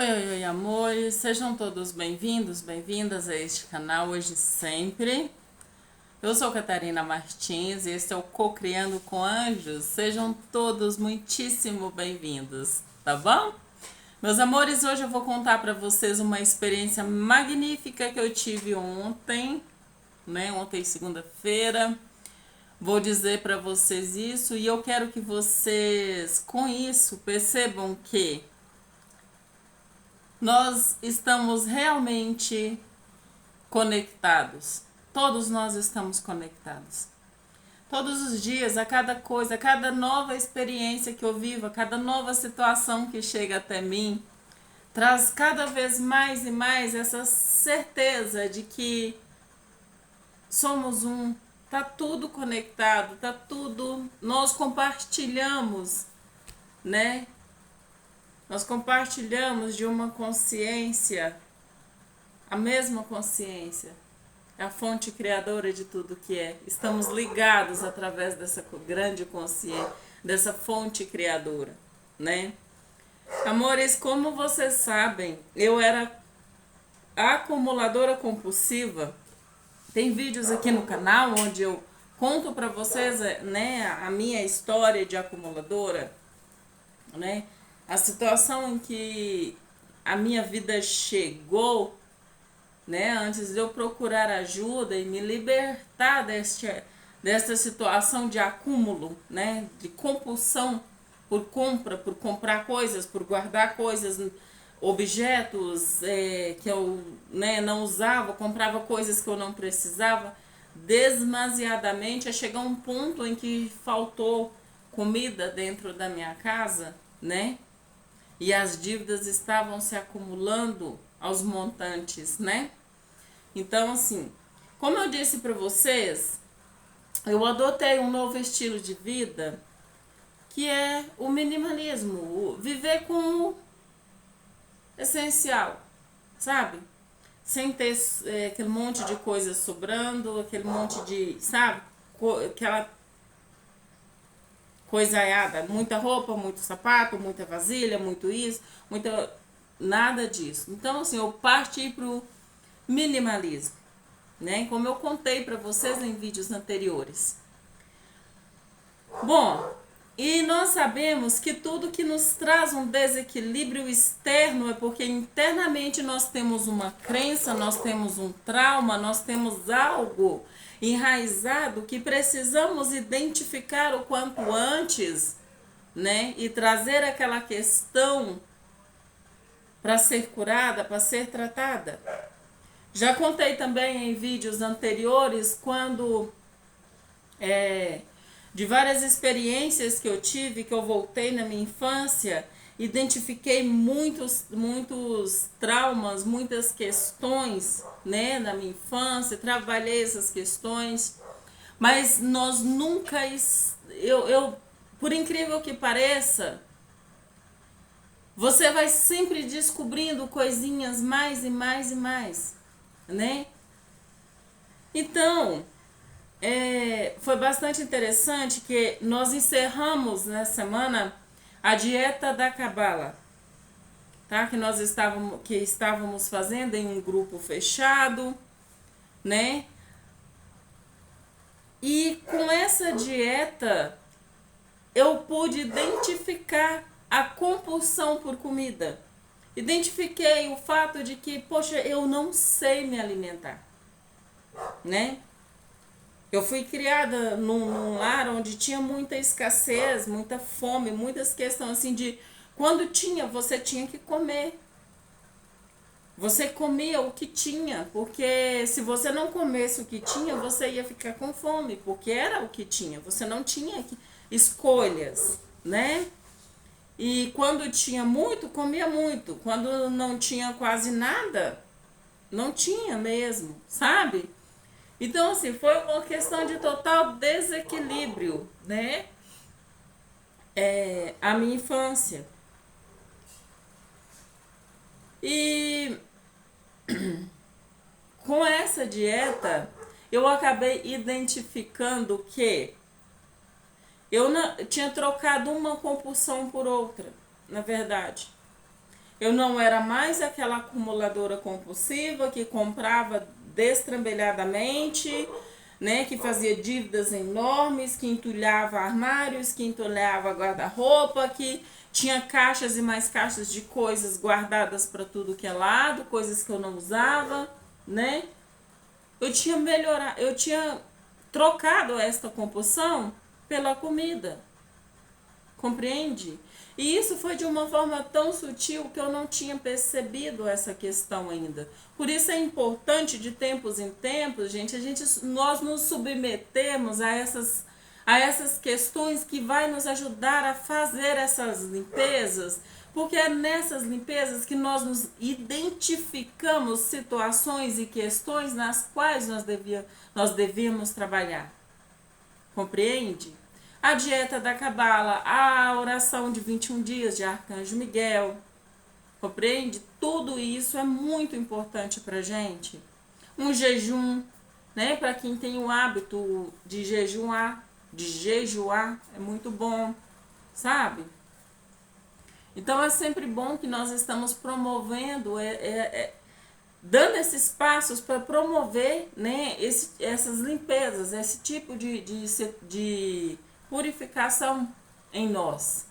Oi, oi, oi, amores, sejam todos bem-vindos, bem-vindas a este canal hoje e sempre. Eu sou Catarina Martins e este é o Cocriando com Anjos. Sejam todos muitíssimo bem-vindos, tá bom? Meus amores, hoje eu vou contar para vocês uma experiência magnífica que eu tive ontem, né? Ontem, segunda-feira. Vou dizer para vocês isso e eu quero que vocês, com isso, percebam que nós estamos realmente conectados. Todos nós estamos conectados. Todos os dias, a cada coisa, a cada nova experiência que eu vivo, a cada nova situação que chega até mim, traz cada vez mais e mais essa certeza de que somos um. Tá tudo conectado, tá tudo. Nós compartilhamos, né? Nós compartilhamos de uma consciência, a mesma consciência, é a fonte criadora de tudo que é. Estamos ligados através dessa grande consciência, dessa fonte criadora, né? Amores, como vocês sabem, eu era acumuladora compulsiva. Tem vídeos aqui no canal onde eu conto para vocês, né, a minha história de acumuladora, né? A situação em que a minha vida chegou, né, antes de eu procurar ajuda e me libertar desta situação de acúmulo, né, de compulsão por compra, por comprar coisas, por guardar coisas, objetos que eu, né, não usava, comprava coisas que eu não precisava, demasiadamente, a chegar um ponto em que faltou comida dentro da minha casa, né? E as dívidas estavam se acumulando aos montantes, né? Então, assim, como eu disse para vocês, eu adotei um novo estilo de vida, que é o minimalismo, o viver com o essencial, sabe? Sem ter aquele monte de coisas sobrando, aquele monte de, sabe? Aquela coisaiada, muita roupa, muito sapato, muita vasilha, muito isso, muita nada disso. Então, assim, eu parti pro minimalismo, né? Como eu contei para vocês em vídeos anteriores. Bom, e nós sabemos que tudo que nos traz um desequilíbrio externo é porque internamente nós temos uma crença, nós temos um trauma, nós temos algo enraizado que precisamos identificar o quanto antes, né? E trazer aquela questão para ser curada, para ser tratada. Já contei também em vídeos anteriores quando de várias experiências que eu tive, que eu voltei na minha infância, identifiquei muitos traumas, muitas questões, né, na minha infância, trabalhei essas questões, mas nós nunca, por incrível que pareça, você vai sempre descobrindo coisinhas mais e mais e mais, né? Então, foi bastante interessante que nós encerramos na semana a dieta da Cabala, tá? Que estávamos fazendo em um grupo fechado, né? E com essa dieta eu pude identificar a compulsão por comida. Identifiquei o fato de que, poxa, eu não sei me alimentar, né? Eu fui criada num lar onde tinha muita escassez, muita fome, muitas questões assim de quando tinha, você tinha que comer. Você comia o que tinha, porque se você não comesse o que tinha, você ia ficar com fome, porque era o que tinha. Você não tinha escolhas, né? E quando tinha muito, comia muito. Quando não tinha quase nada, não tinha mesmo, sabe? Então, assim, foi uma questão de total desequilíbrio, né? A minha infância. E com essa dieta, eu acabei identificando que eu tinha trocado uma compulsão por outra, na verdade. Eu não era mais aquela acumuladora compulsiva que comprava destrambelhadamente, né, que fazia dívidas enormes, que entulhava armários, que entulhava guarda-roupa, que tinha caixas e mais caixas de coisas guardadas para tudo que é lado, coisas que eu não usava, né? Eu tinha trocado esta compulsão pela comida. Compreende? E isso foi de uma forma tão sutil que eu não tinha percebido essa questão ainda. Por isso é importante de tempos em tempos, gente, nós nos submetemos a essas questões que vai nos ajudar a fazer essas limpezas, porque é nessas limpezas que nós nos identificamos situações e questões nas quais nós devemos trabalhar. Compreende? A dieta da Cabala, a oração de 21 dias de Arcanjo Miguel, compreende? Tudo isso é muito importante pra gente. Um jejum, né? Para quem tem o hábito de jejuar, é muito bom, sabe? Então é sempre bom que nós estamos promovendo, dando esses passos para promover, né, essas limpezas, esse tipo de purificação em nós.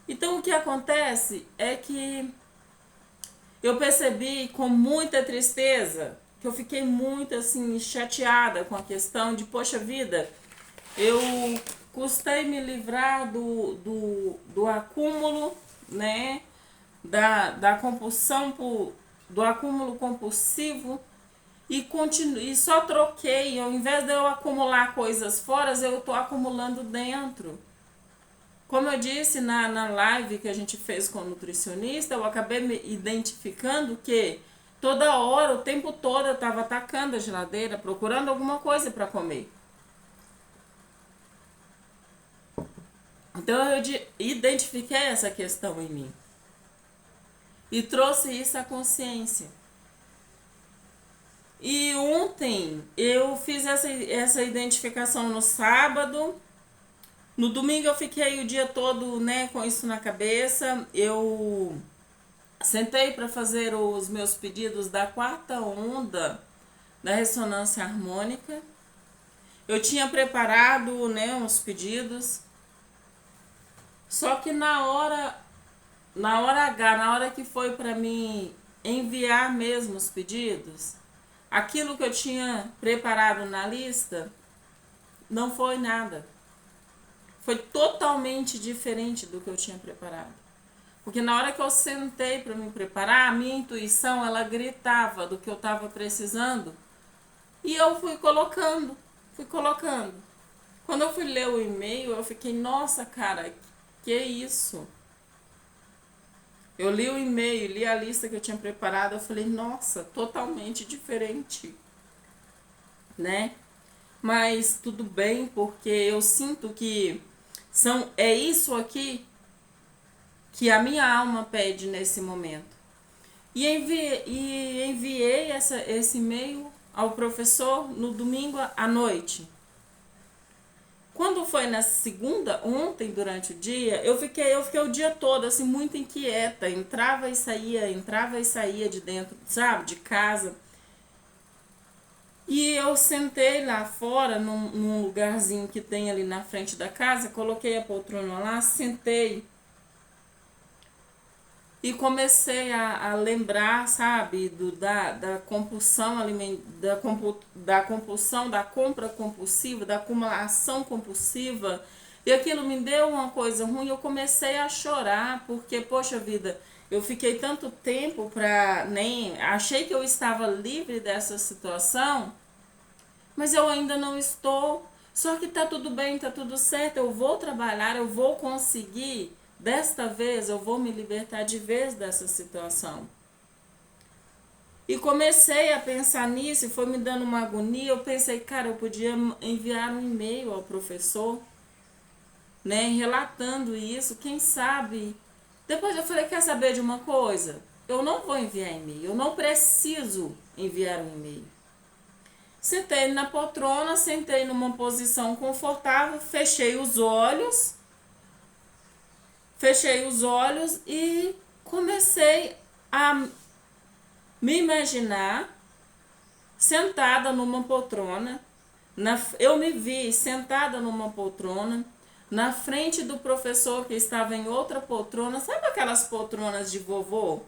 Então o que acontece é que eu percebi com muita tristeza, que eu fiquei muito assim chateada com a questão de, poxa vida, eu custei me livrar do acúmulo, né, da compulsão, do acúmulo compulsivo, e só troquei, ao invés de eu acumular coisas fora, eu estou acumulando dentro. Como eu disse na live que a gente fez com o nutricionista, eu acabei me identificando que toda hora, o tempo todo, eu estava atacando a geladeira, procurando alguma coisa para comer. Então eu identifiquei essa questão em mim e trouxe isso à consciência. E ontem eu fiz essa identificação no sábado. No domingo eu fiquei o dia todo, né, com isso na cabeça. Eu sentei para fazer os meus pedidos da quarta onda da ressonância harmônica. Eu tinha preparado, né, uns pedidos. Só que na hora H, na hora que foi para mim enviar mesmo os pedidos, aquilo que eu tinha preparado na lista não foi nada. Foi totalmente diferente do que eu tinha preparado. Porque na hora que eu sentei para me preparar, a minha intuição, ela gritava do que eu estava precisando. E eu fui colocando. Quando eu fui ler o e-mail, eu fiquei, nossa, cara, que isso? Eu li o e-mail, li a lista que eu tinha preparado, eu falei, nossa, totalmente diferente, né? Mas tudo bem, porque eu sinto que é isso aqui que a minha alma pede nesse momento. E enviei esse e-mail ao professor no domingo à noite. Quando foi na segunda, ontem, durante o dia, eu fiquei o dia todo, assim, muito inquieta. Entrava e saía de dentro, sabe, de casa. E eu sentei lá fora, num lugarzinho que tem ali na frente da casa, coloquei a poltrona lá, sentei. E comecei a lembrar, sabe, da compulsão da compulsão, da compra compulsiva, da acumulação compulsiva. E aquilo me deu uma coisa ruim, eu comecei a chorar, porque, poxa vida, eu fiquei tanto tempo achei que eu estava livre dessa situação, mas eu ainda não estou. Só que tá tudo bem, tá tudo certo, eu vou trabalhar, eu vou conseguir. Desta vez eu vou me libertar de vez dessa situação. E comecei a pensar nisso e foi me dando uma agonia. Eu pensei, cara, eu podia enviar um e-mail ao professor, né, relatando isso, quem sabe. Depois eu falei, quer saber de uma coisa? Eu não vou enviar e-mail, eu não preciso enviar um e-mail. Sentei na poltrona, sentei numa posição confortável, fechei os olhos e comecei comecei a me imaginar sentada numa poltrona. Eu me vi sentada numa poltrona, na frente do professor que estava em outra poltrona. Sabe aquelas poltronas de vovô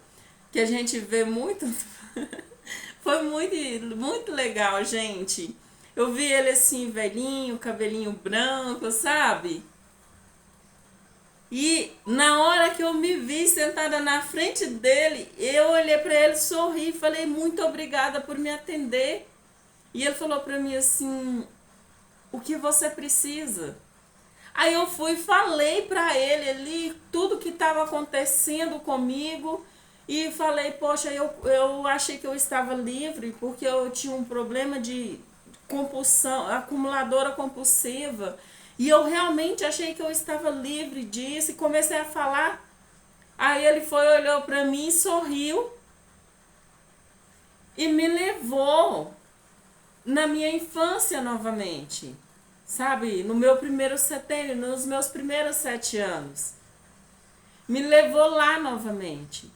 que a gente vê muito? Foi muito legal, gente. Eu vi ele assim, velhinho, cabelinho branco, sabe? E na hora que eu me vi sentada na frente dele, eu olhei para ele, sorri e falei muito obrigada por me atender. E ele falou para mim assim: o que você precisa? Aí eu fui e falei para ele ali tudo que estava acontecendo comigo. E falei, poxa, eu achei que eu estava livre porque eu tinha um problema de compulsão, acumuladora compulsiva. E eu realmente achei que eu estava livre disso e comecei a falar. Aí ele foi, olhou para mim, sorriu e me levou na minha infância novamente. Sabe, no meu primeiro setênio, nos meus primeiros 7 anos. Me levou lá novamente.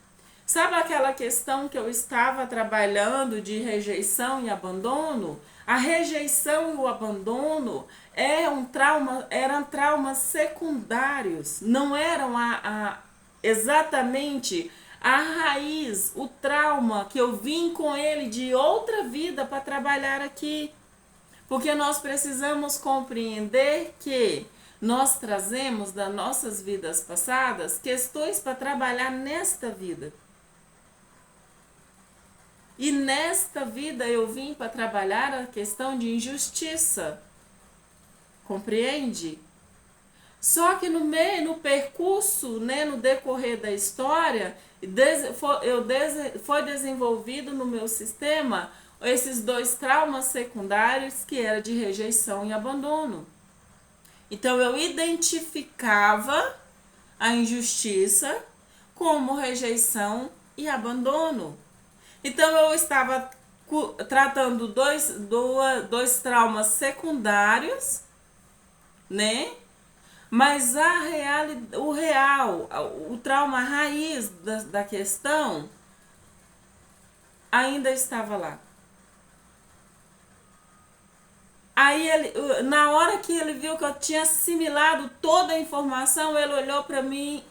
Sabe aquela questão que eu estava trabalhando de rejeição e abandono? A rejeição e o abandono eram traumas secundários, não eram exatamente a raiz, o trauma que eu vim com ele de outra vida para trabalhar aqui. Porque nós precisamos compreender que nós trazemos das nossas vidas passadas questões para trabalhar nesta vida. E nesta vida eu vim para trabalhar a questão de injustiça. Compreende? Só que no percurso, né, no decorrer da história, foi desenvolvido no meu sistema esses 2 traumas secundários, que era de rejeição e abandono. Então eu identificava a injustiça como rejeição e abandono. Então eu estava tratando dois traumas secundários, né? Mas o trauma raiz da questão ainda estava lá. Aí na hora que ele viu que eu tinha assimilado toda a informação, ele olhou para mim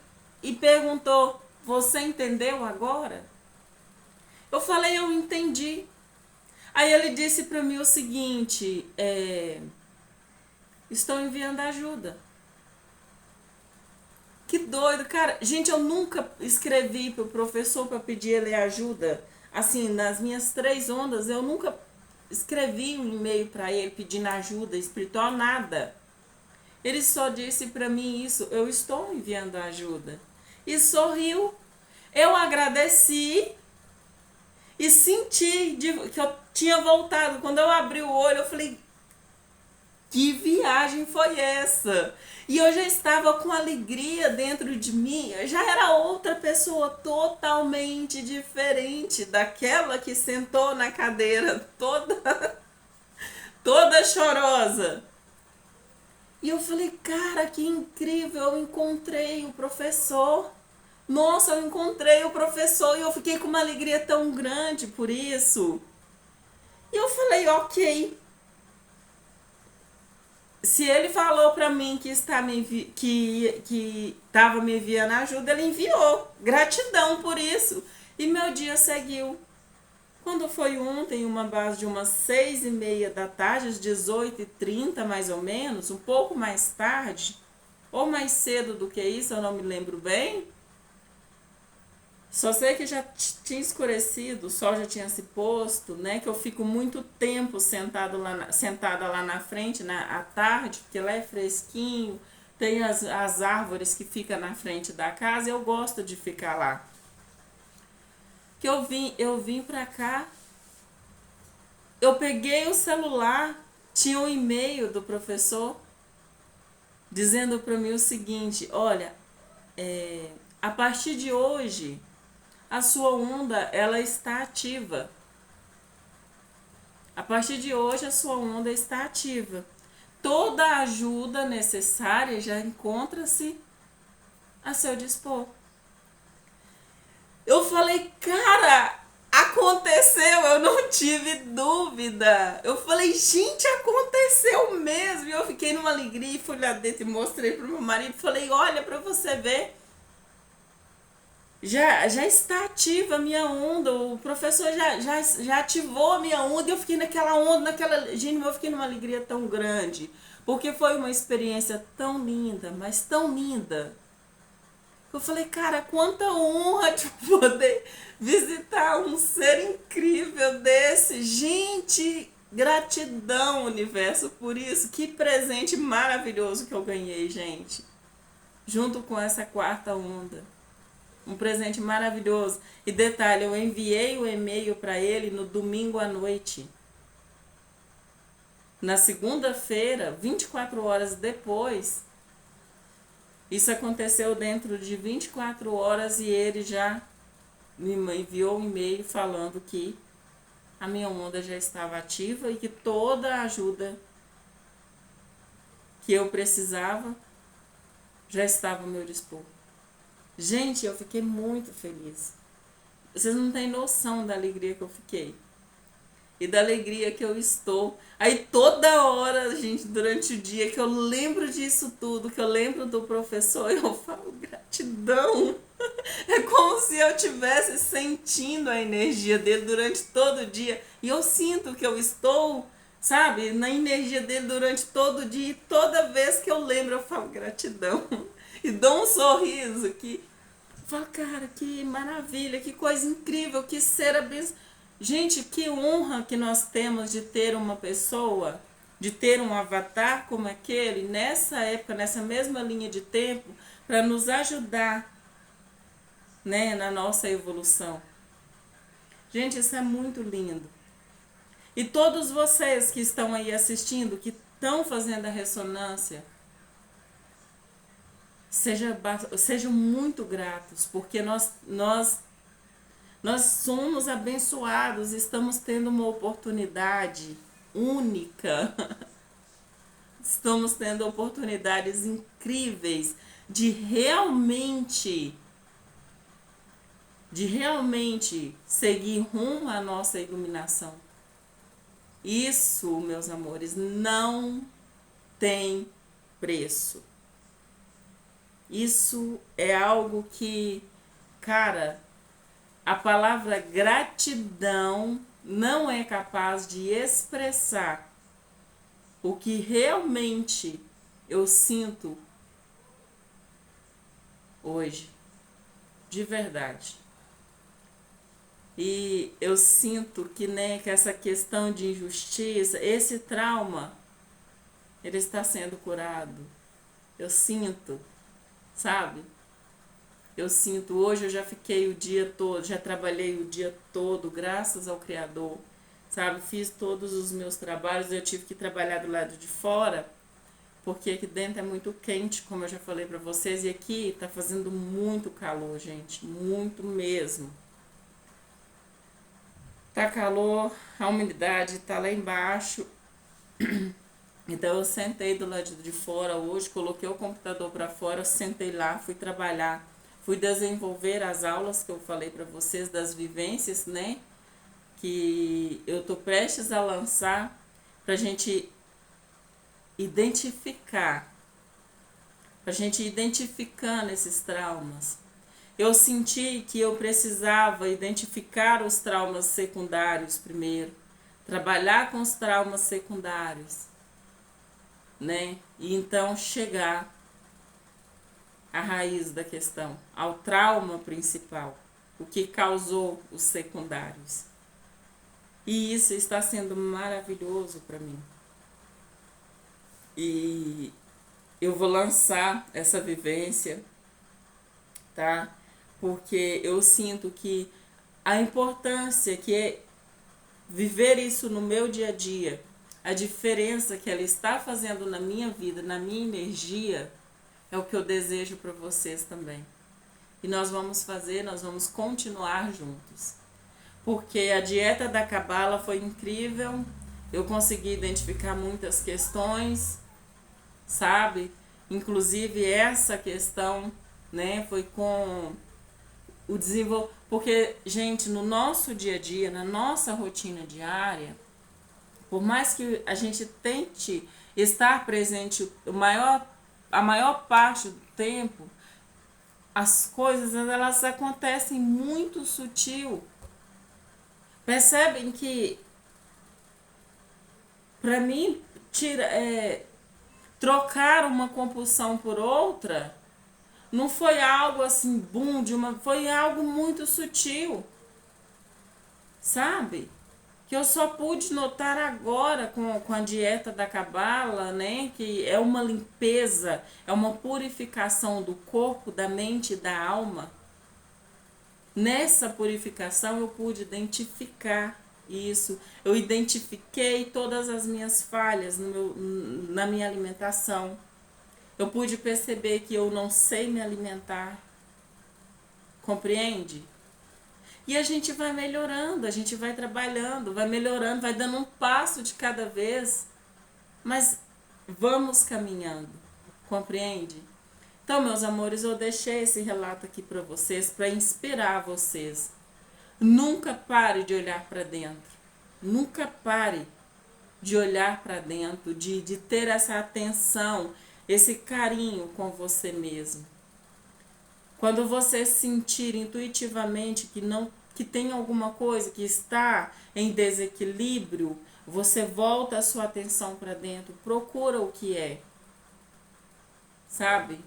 e perguntou: você entendeu agora? Eu falei, eu entendi. Aí ele disse para mim o seguinte: estou enviando ajuda. Que doido, cara. Gente, eu nunca escrevi pro professor para pedir ele ajuda. Assim, nas minhas 3 ondas, eu nunca escrevi um e-mail para ele pedindo ajuda espiritual, nada. Ele só disse para mim isso: eu estou enviando ajuda. E sorriu. Eu agradeci e senti que eu tinha voltado. Quando eu abri o olho, eu falei: que viagem foi essa? E eu já estava com alegria dentro de mim. Eu já era outra pessoa totalmente diferente daquela que sentou na cadeira toda chorosa. E eu falei: cara, que incrível, eu encontrei o professor. Nossa, eu encontrei o professor e eu fiquei com uma alegria tão grande por isso. E eu falei: ok. Se ele falou para mim que estava me enviando ajuda, ele enviou. Gratidão por isso. E meu dia seguiu. Quando foi ontem, uma base de umas 6:30 da tarde, às 18h30 mais ou menos, um pouco mais tarde, ou mais cedo do que isso, eu não me lembro bem. Só sei que já tinha escurecido, o sol já tinha se posto, né? Que eu fico muito tempo sentada lá na frente, à tarde, porque lá é fresquinho, tem as árvores que ficam na frente da casa, e eu gosto de ficar lá. Que eu vim pra cá, eu peguei o celular, tinha um e-mail do professor dizendo para mim o seguinte: olha, a partir de hoje a sua onda, ela está ativa. A partir de hoje a sua onda está ativa. Toda a ajuda necessária já encontra-se a seu dispor. Eu não tive dúvida. Eu falei, gente, aconteceu mesmo. E eu fiquei numa alegria e fui lá dentro e mostrei pro meu marido. Falei, olha pra você ver. Já está ativa a minha onda. O professor já ativou a minha onda. E eu fiquei naquela onda, Gente, eu fiquei numa alegria tão grande. Porque foi uma experiência tão linda, mas tão linda. Eu falei, cara, quanta honra de poder visitar um ser incrível desse. Gente, gratidão, universo, por isso. Que presente maravilhoso que eu ganhei, gente. Junto com essa quarta onda. Um presente maravilhoso. E detalhe, eu enviei o e-mail para ele no domingo à noite. Na segunda-feira, 24 horas depois, isso aconteceu dentro de 24 horas e ele já me enviou um e-mail falando que a minha onda já estava ativa e que toda a ajuda que eu precisava já estava ao meu dispor. Gente, eu fiquei muito feliz. Vocês não têm noção da alegria que eu fiquei. E da alegria que eu estou. Aí toda hora, gente, durante o dia que eu lembro disso tudo, que eu lembro do professor, eu falo gratidão. É como se eu estivesse sentindo a energia dele durante todo o dia. E eu sinto que eu estou, sabe, na energia dele durante todo o dia. E toda vez que eu lembro, eu falo gratidão. E dou um sorriso que... Fala, cara, que maravilha, que coisa incrível, que ser abençoado. Gente, que honra que nós temos de ter uma pessoa, de ter um avatar como aquele, nessa época, nessa mesma linha de tempo, para nos ajudar, né, na nossa evolução. Gente, isso é muito lindo. E todos vocês que estão aí assistindo, que estão fazendo a ressonância, sejam muito gratos, porque nós somos abençoados, estamos tendo uma oportunidade única, estamos tendo oportunidades incríveis de realmente seguir rumo à nossa iluminação. Isso, meus amores, não tem preço. Isso é algo que, cara, a palavra gratidão não é capaz de expressar o que realmente eu sinto hoje, de verdade. E eu sinto que, né, que essa questão de injustiça, esse trauma, ele está sendo curado. Eu sinto, sabe? Eu sinto, hoje eu já fiquei o dia todo, já trabalhei o dia todo, graças ao Criador, sabe? Fiz todos os meus trabalhos, eu tive que trabalhar do lado de fora, porque aqui dentro é muito quente, como eu já falei pra vocês, e aqui tá fazendo muito calor, gente, muito mesmo. Tá calor, a umidade tá lá embaixo, então eu sentei do lado de fora hoje, coloquei o computador pra fora, sentei lá, fui trabalhar. Fui desenvolver as aulas que eu falei para vocês, das vivências, né? Que eu tô prestes a lançar para a gente identificar. Para a gente ir identificando esses traumas. Eu senti que eu precisava identificar os traumas secundários primeiro. Trabalhar com os traumas secundários, né? E então chegar a raiz da questão, ao trauma principal, o que causou os secundários. E isso está sendo maravilhoso para mim. E eu vou lançar essa vivência, tá? Porque eu sinto que a importância que é viver isso no meu dia a dia, a diferença que ela está fazendo na minha vida, na minha energia, é o que eu desejo para vocês também. E nós vamos continuar juntos. Porque a dieta da Cabala foi incrível. Eu consegui identificar muitas questões, sabe? Inclusive essa questão, né, foi com Porque, gente, no nosso dia a dia, na nossa rotina diária, por mais que a gente tente estar presente a maior parte do tempo, as coisas elas acontecem muito sutil. Percebem que, para mim, trocar uma compulsão por outra não foi algo assim, boom, foi algo muito sutil, sabe? Que eu só pude notar agora com a dieta da Cabala, né? Que é uma limpeza, é uma purificação do corpo, da mente e da alma. Nessa purificação eu pude identificar isso. Eu identifiquei todas as minhas falhas na minha alimentação. Eu pude perceber que eu não sei me alimentar. Compreende? E a gente vai melhorando, a gente vai trabalhando, vai melhorando, vai dando um passo de cada vez, mas vamos caminhando, compreende? Então, meus amores, eu deixei esse relato aqui para vocês, para inspirar vocês. Nunca pare de olhar para dentro, nunca pare de olhar para dentro, de ter essa atenção, esse carinho com você mesmo. Quando você sentir intuitivamente que tem alguma coisa que está em desequilíbrio, você volta a sua atenção para dentro, procura o que é, sabe?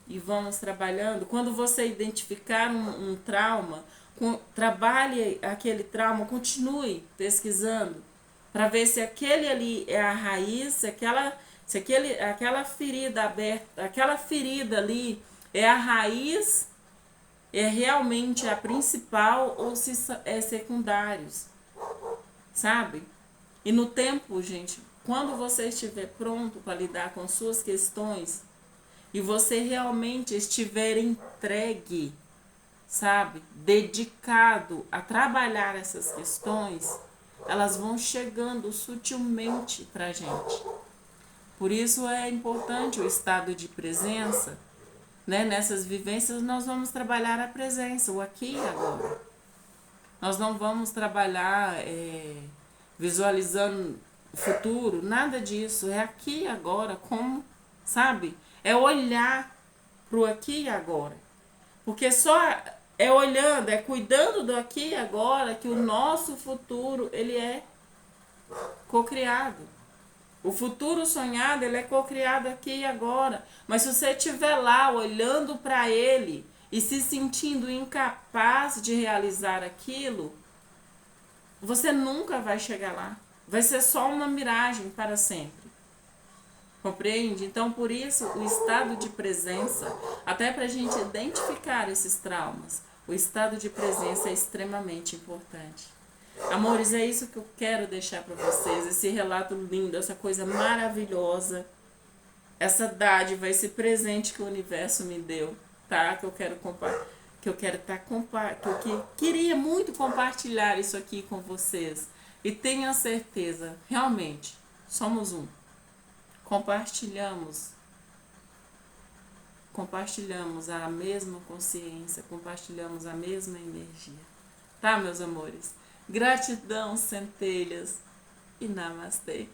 E vamos trabalhando. Quando você identificar um trauma, trabalhe aquele trauma, continue pesquisando para ver se aquele ali é a raiz, se aquela ferida aberta, aquela ferida ali é a raiz, é realmente a principal ou se é secundários, sabe? E no tempo, gente, quando você estiver pronto para lidar com suas questões e você realmente estiver entregue, sabe? Dedicado a trabalhar essas questões, elas vão chegando sutilmente pra gente. Por isso é importante o estado de presença, né? Nessas vivências nós vamos trabalhar a presença, o aqui e agora. Nós não vamos trabalhar visualizando o futuro, nada disso. É aqui e agora, como, sabe? É olhar pro aqui e agora. Porque só é olhando, é cuidando do aqui e agora que o nosso futuro, ele é cocriado. O futuro sonhado, ele é cocriado aqui e agora. Mas se você estiver lá olhando para ele e se sentindo incapaz de realizar aquilo, você nunca vai chegar lá. Vai ser só uma miragem para sempre. Compreende? Então, por isso, o estado de presença, até para a gente identificar esses traumas, o estado de presença é extremamente importante. Amores, é isso que eu quero deixar para vocês, esse relato lindo, essa coisa maravilhosa, essa dádiva, esse presente que o universo me deu, tá? Que eu quero que eu queria muito compartilhar isso aqui com vocês. E tenha certeza, realmente, somos um. Compartilhamos a mesma consciência, compartilhamos a mesma energia. Tá, meus amores? Gratidão, centelhas, e namastê.